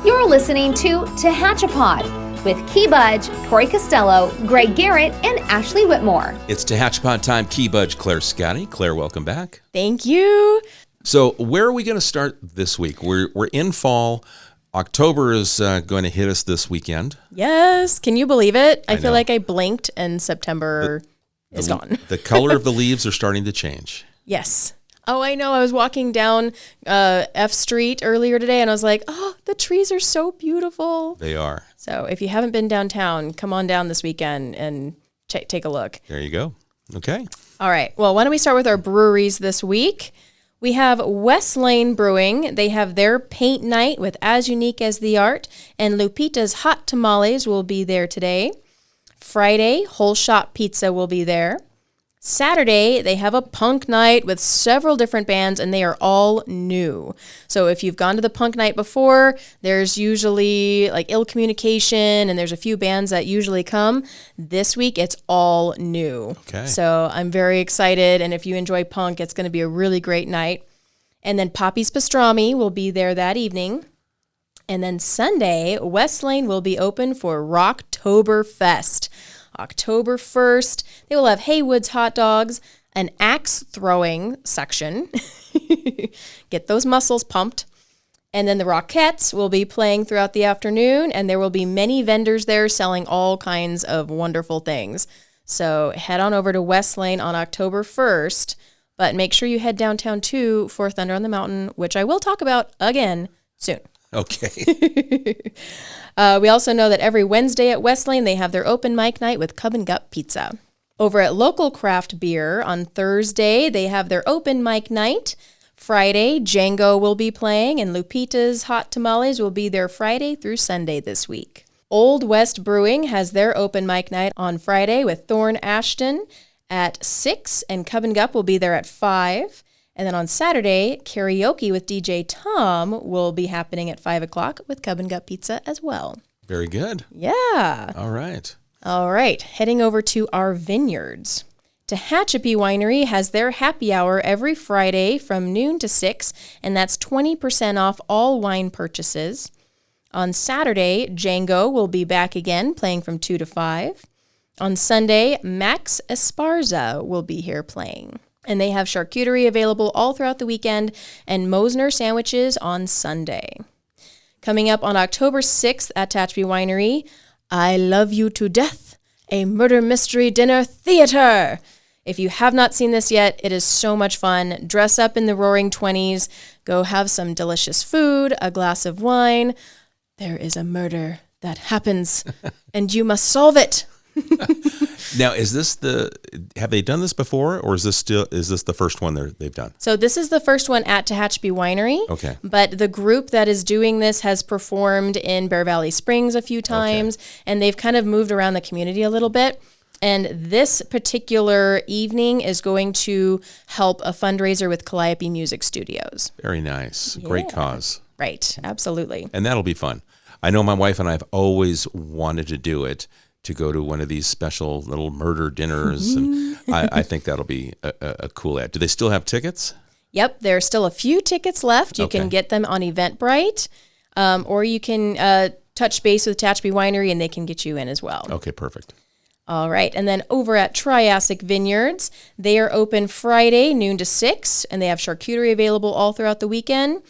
You're listening to Tehachapi with Key Budge, Tori Costello, Greg Garrett, and Ashley Whitmore. It's Tehachapi time. Key Budge, Claire Scotty. Claire, welcome back. Thank you. So where are we going to start this week? We're in fall. October is going to hit us this weekend. Yes. Can you believe it? I feel know. like I blinked and September is gone. The color of the leaves are starting to change. Yes. Oh, I know. I was walking down F Street earlier today and I was like, oh, the trees are so beautiful. They are. So if you haven't been downtown, come on down this weekend and take a look. There you go. Okay. All right. Well, why don't we start with our breweries this week? We have West Lane Brewing. They have their paint night with As Unique as the Art, and Lupita's Hot Tamales will be there today. Friday, Whole Shot Pizza will be there. Saturday, they have a punk night with several different bands, and they are all new. So if you've gone to the punk night before, there's usually like Ill Communication, and there's a few bands that usually come. This week, it's all new. Okay. So I'm very excited, and if you enjoy punk, it's going to be a really great night. And then Poppy's Pastrami will be there that evening. And then Sunday, West Lane will be open for Rocktoberfest. October 1st, they will have Haywood's hot dogs, an axe throwing section. Get those muscles pumped. And then the Rockettes will be playing throughout the afternoon, and there will be many vendors there selling all kinds of wonderful things. So head on over to West Lane on October 1st, but make sure you head downtown too for Thunder on the Mountain, which I will talk about again soon. Okay. We also know that every Wednesday at West Lane, they have their open mic night with Cub and Gut Pizza. Over at Local Craft Beer on Thursday, they have their open mic night. Friday, Django will be playing, and Lupita's Hot Tamales will be there Friday through Sunday this week. Old West Brewing has their open mic night on Friday with Thorn Ashton at 6, and Cub and Gup will be there at 5. And then on Saturday, karaoke with DJ Tom will be happening at 5 o'clock with Cub and Gut Pizza as well. Very good. Yeah. All right. All right. Heading over to our vineyards. Tehachapi Winery has their happy hour every Friday from noon to 6, and that's 20% off all wine purchases. On Saturday, Django will be back again, playing from 2 to 5. On Sunday, Max Esparza will be here playing. And they have charcuterie available all throughout the weekend and Mosner sandwiches on Sunday. Coming up on October 6th at Tehachapi Winery, I Love You to Death, a murder mystery dinner theater. If you have not seen this yet, it is so much fun. Dress up in the roaring 20s, go have some delicious food, a glass of wine. There is a murder that happens, and you must solve it. Now, have they done this before, or is this the first one they've done? So this is the first one at Tehachapi Winery. Okay. But the group that is doing this has performed in Bear Valley Springs a few times, and they've kind of moved around the community a little bit. And this particular evening is going to help a fundraiser with Calliope Music Studios. Very nice. Great cause. Right. Absolutely. And that'll be fun. I know my wife and I have always wanted to do it, to go to one of these special little murder dinners. And I think that'll be a cool ad. Do they still have tickets? Yep. There are still a few tickets left. You can get them on Eventbrite, or you can touch base with Tehachapi Winery and they can get you in as well. Okay, perfect. All right. And then over at Triassic Vineyards, they are open Friday, noon to 6, and they have charcuterie available all throughout the weekend.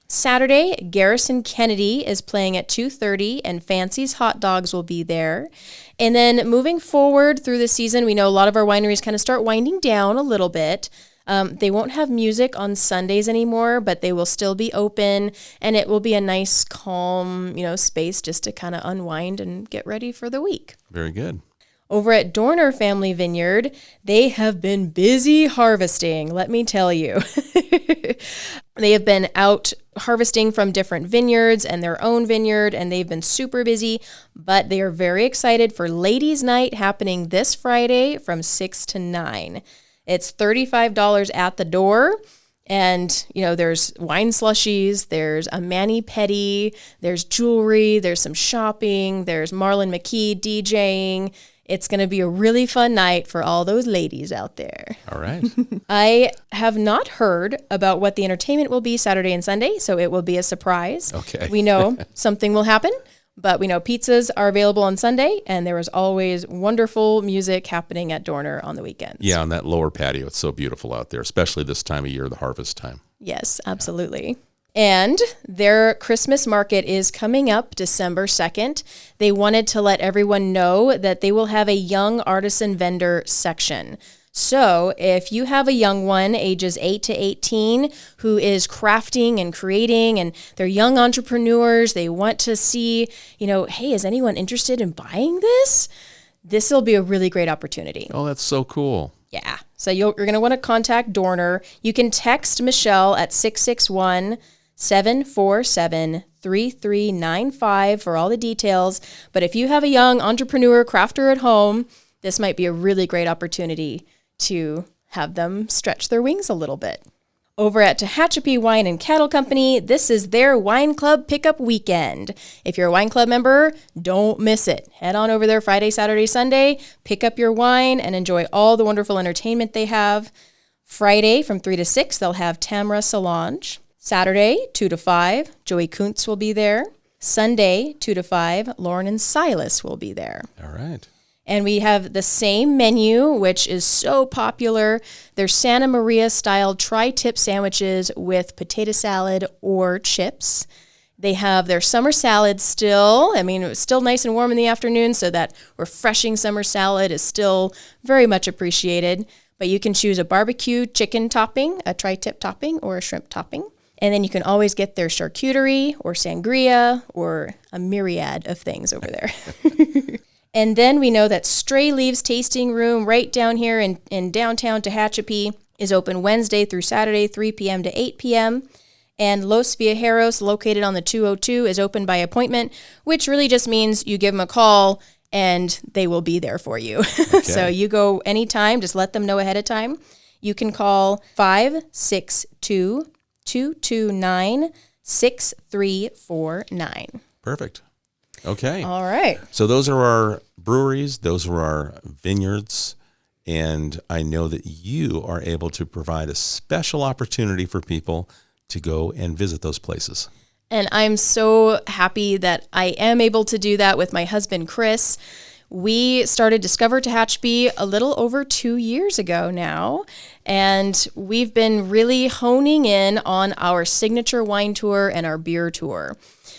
Saturday, Garrison Kennedy is playing at 2:30, and Fancy's Hot Dogs will be there. And then moving forward through the season, we know a lot of our wineries kind of start winding down a little bit. They won't have music on Sundays anymore, but they will still be open, and it will be a nice, calm, space just to kind of unwind and get ready for the week. Very good. Over at Dorner Family Vineyard, they have been busy harvesting, let me tell you. They have been out harvesting from different vineyards and their own vineyard, and they've been super busy, but they are very excited for Ladies' Night happening this Friday from 6 to 9. It's $35 at the door. And, there's wine slushies, there's a mani-pedi, there's jewelry, there's some shopping, there's Marlon McKee DJing. It's going to be a really fun night for all those ladies out there. All right. I have not heard about what the entertainment will be Saturday and Sunday, so it will be a surprise. Okay. We know something will happen, but we know pizzas are available on Sunday, and there is always wonderful music happening at Dorner on the weekends. Yeah, on that lower patio. It's so beautiful out there, especially this time of year, the harvest time. Yes, absolutely. And their Christmas market is coming up December 2nd. They wanted to let everyone know that they will have a young artisan vendor section. So if you have a young one, ages 8 to 18, who is crafting and creating, and they're young entrepreneurs, they want to see, hey, is anyone interested in buying this? This will be a really great opportunity. Oh, that's so cool. Yeah. So you're going to want to contact Dorner. You can text Michelle at 661-747-3395 for all the details. But if you have a young entrepreneur crafter at home, this might be a really great opportunity to have them stretch their wings a little bit. Over at Tehachapi Wine and Cattle Company, this is their wine club pickup weekend. If you're a wine club member, don't miss it. Head on over there Friday, Saturday, Sunday, pick up your wine, and enjoy all the wonderful entertainment they have. Friday from 3 to 6, they'll have Tamara Solange. Saturday, 2 to 5, Joey Kuntz will be there. Sunday, 2 to 5, Lauren and Silas will be there. All right. And we have the same menu, which is so popular. They're Santa Maria style tri-tip sandwiches with potato salad or chips. They have their summer salad still. It's still nice and warm in the afternoon, so that refreshing summer salad is still very much appreciated. But you can choose a barbecue chicken topping, a tri-tip topping, or a shrimp topping. And then you can always get their charcuterie or sangria or a myriad of things over there. And then we know that Stray Leaves Tasting Room right down here in downtown Tehachapi is open Wednesday through Saturday, 3 p.m. to 8 p.m. And Los Viajeros, located on the 202, is open by appointment, which really just means you give them a call and they will be there for you. Okay. So you go anytime, just let them know ahead of time. You can call 562-229-6349. Perfect. Okay. All right. So those are our breweries. Those are our vineyards. And I know that you are able to provide a special opportunity for people to go and visit those places. And I'm so happy that I am able to do that with my husband, Chris. We started Discover Tehachapi a little over 2 years ago now, and we've been really honing in on our signature wine tour and our beer tour.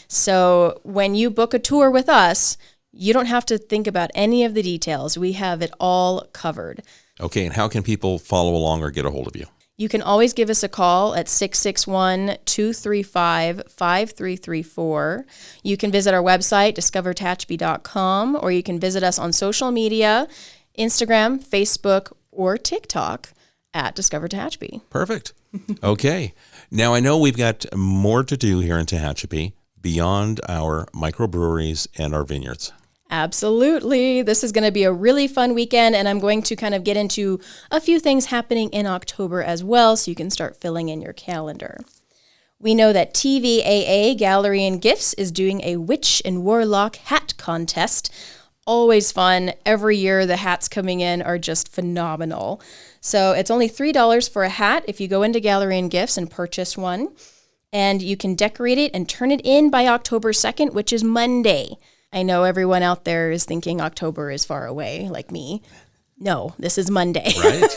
So when you book a tour with us, you don't have to think about any of the details. We have it all covered. Okay, and how can people follow along or get a hold of you? You can always give us a call at 661-235-5334. You can visit our website, discovertehachapi.com, or you can visit us on social media, Instagram, Facebook, or TikTok at Discover Tehachapi. Perfect. Okay. Now, I know we've got more to do here in Tehachapi beyond our microbreweries and our vineyards. Absolutely. This is going to be a really fun weekend, and I'm going to kind of get into a few things happening in October as well, so you can start filling in your calendar. We know that TVAA Gallery and Gifts is doing a Witch and Warlock hat contest. Always fun. Every year the hats coming in are just phenomenal. So it's only $3 for a hat if you go into Gallery and Gifts and purchase one. And you can decorate it and turn it in by October 2nd, which is Monday. I know everyone out there is thinking October is far away, like me. No, this is Monday. Right.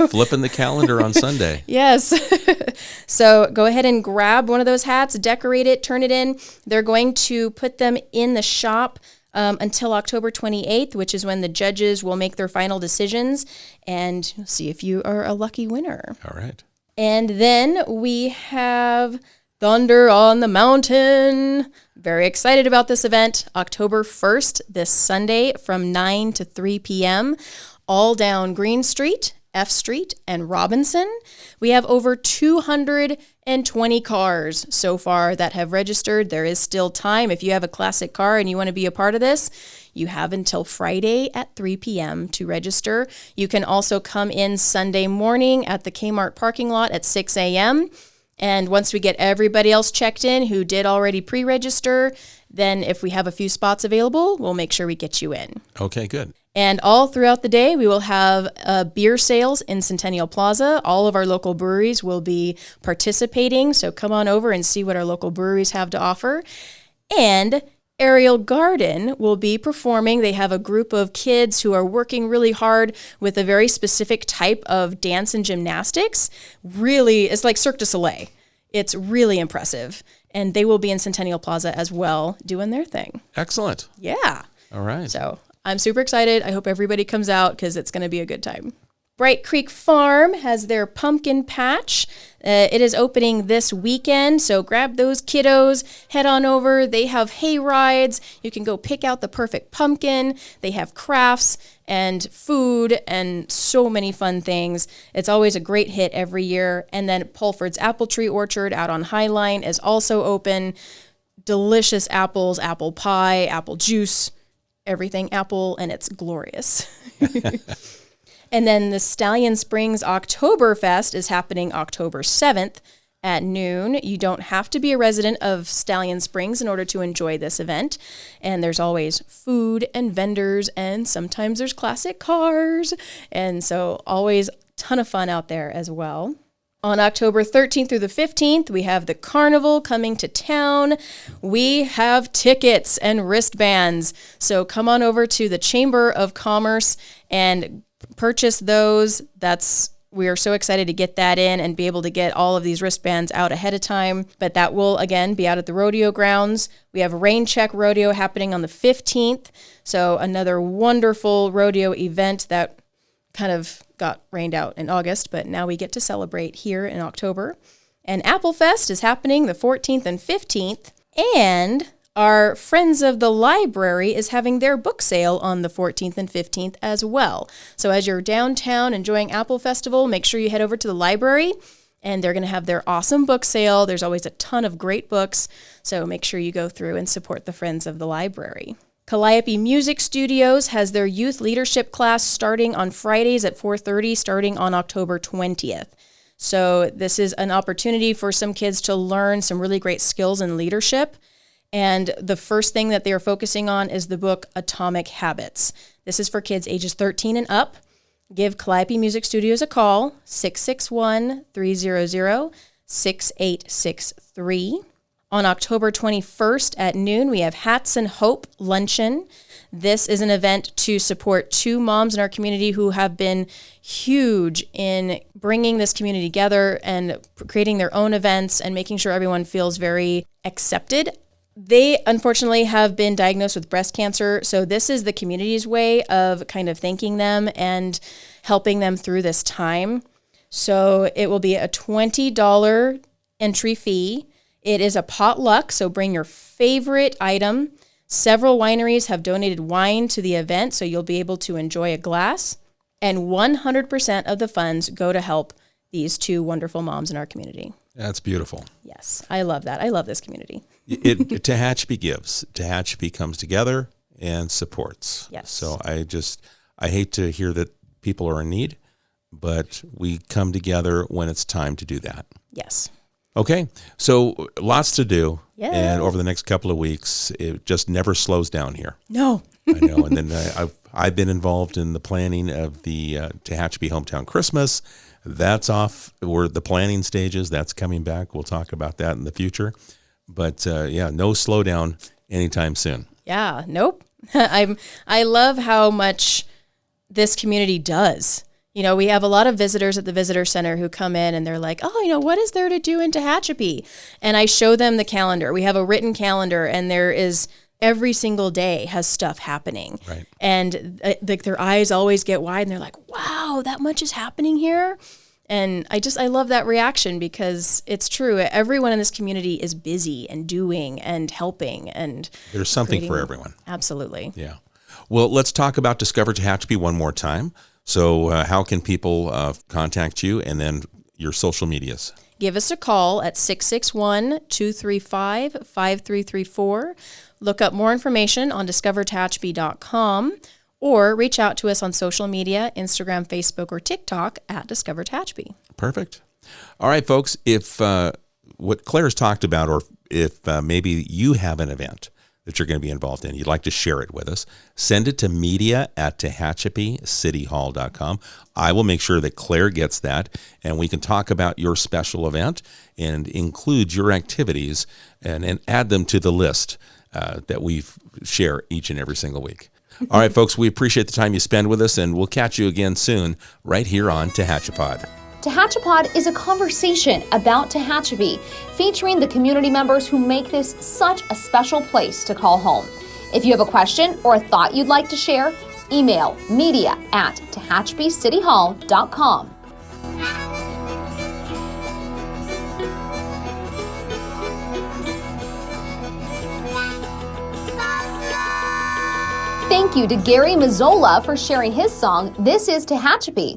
Flipping the calendar on Sunday. Yes. So go ahead and grab one of those hats, decorate it, turn it in. They're going to put them in the shop until October 28th, which is when the judges will make their final decisions and see if you are a lucky winner. All right. And then we have Thunder on the Mountain. Very excited about this event. October 1st, this Sunday from 9 to 3 p.m., all down Green Street, F Street, and Robinson. We have over 220 cars so far that have registered. There is still time. If you have a classic car and you want to be a part of this, you have until Friday at 3 p.m. to register. You can also come in Sunday morning at the Kmart parking lot at 6 a.m., And once we get everybody else checked in who did already pre-register, then if we have a few spots available, we'll make sure we get you in. Okay, good. And all throughout the day, we will have beer sales in Centennial Plaza. All of our local breweries will be participating, so come on over and see what our local breweries have to offer. And Aerial Garden will be performing. They have a group of kids who are working really hard with a very specific type of dance and gymnastics. Really, it's like Cirque du Soleil. It's really impressive. And they will be in Centennial Plaza as well, doing their thing. Excellent. Yeah. All right. So I'm super excited. I hope everybody comes out because it's going to be a good time. Bright Creek Farm has their pumpkin patch. It is opening this weekend, so grab those kiddos, head on over. They have hay rides. You can go pick out the perfect pumpkin. They have crafts and food and so many fun things. It's always a great hit every year. And then Pulford's Apple Tree Orchard out on Highline is also open. Delicious apples, apple pie, apple juice, everything apple, and it's glorious. And then the Stallion Springs Oktoberfest is happening October 7th at noon. You don't have to be a resident of Stallion Springs in order to enjoy this event. And there's always food and vendors, and sometimes there's classic cars. And so always a ton of fun out there as well. On October 13th through the 15th, we have the carnival coming to town. We have tickets and wristbands. So come on over to the Chamber of Commerce and purchase those. We are so excited to get that in and be able to get all of these wristbands out ahead of time. But that will, again, be out at the rodeo grounds. We have Rain Check Rodeo happening on the 15th. So another wonderful rodeo event that kind of got rained out in August, but now we get to celebrate here in October. And Apple Fest is happening the 14th and 15th. And our Friends of the Library is having their book sale on the 14th and 15th as well. So as you're downtown enjoying Apple Festival, make sure you head over to the library, and they're going to have their awesome book sale. There's always a ton of great books, so make sure you go through and support the Friends of the Library. Calliope Music Studios has their youth leadership class starting on Fridays at 4:30, starting on October 20th. So this is an opportunity for some kids to learn some really great skills in leadership. And the first thing that they are focusing on is the book Atomic Habits. This is for kids ages 13 and up. Give Calliope Music Studios a call, 661-300-6863. On October 21st at noon, we have Hats and Hope Luncheon. This is an event to support two moms in our community who have been huge in bringing this community together and creating their own events and making sure everyone feels very accepted. They, unfortunately, have been diagnosed with breast cancer, so this is the community's way of kind of thanking them and helping them through this time. So it will be a $20 entry fee. It is a potluck, so bring your favorite item. Several wineries have donated wine to the event, so you'll be able to enjoy a glass. And 100% of the funds go to help these two wonderful moms in our community. That's beautiful. Yes, I love that. I love this community. Tehachapi gives. Tehachapi comes together and supports. Yes. So I hate to hear that people are in need, but we come together when it's time to do that. Yes. Okay, so lots to do. Yeah. And over the next couple of weeks, it just never slows down here. No. I know. And then I've been involved in the planning of the Tehachapi Hometown Christmas. That's off. We're at the planning stages. That's coming back. We'll talk about that in the future. But no slowdown anytime soon. Yeah, nope. I love how much this community does. You know, we have a lot of visitors at the visitor center who come in and they're like, oh, what is there to do in Tehachapi? And I show them the calendar. We have a written calendar, and there is every single day has stuff happening. Right. And their eyes always get wide and they're like, wow, that much is happening here. And I love that reaction because it's true. Everyone in this community is busy and doing and helping, and there's something for everyone. Absolutely. Yeah. Well, let's talk about Discover Tehachapi one more time. So how can people contact you, and then your social medias? Give us a call at 661-235-5334. Look up more information on discovertehachapi.com, or reach out to us on social media, Instagram, Facebook, or TikTok at Discover Tehachapi. Perfect. All right, folks, if what Claire's talked about, or if maybe you have an event that you're going to be involved in, you'd like to share it with us, send it to media@TehachapiCityHall.com. I will make sure that Claire gets that, and we can talk about your special event and include your activities and add them to the list that we share each and every single week. All right, folks, we appreciate the time you spend with us, and we'll catch you again soon right here on Tehachapod. Tehachapod is a conversation about Tehachapi, featuring the community members who make this such a special place to call home. If you have a question or a thought you'd like to share, email media@TehachapiCityHall.com. Thank you to Gary Mazzola for sharing his song, This is Tehachapi.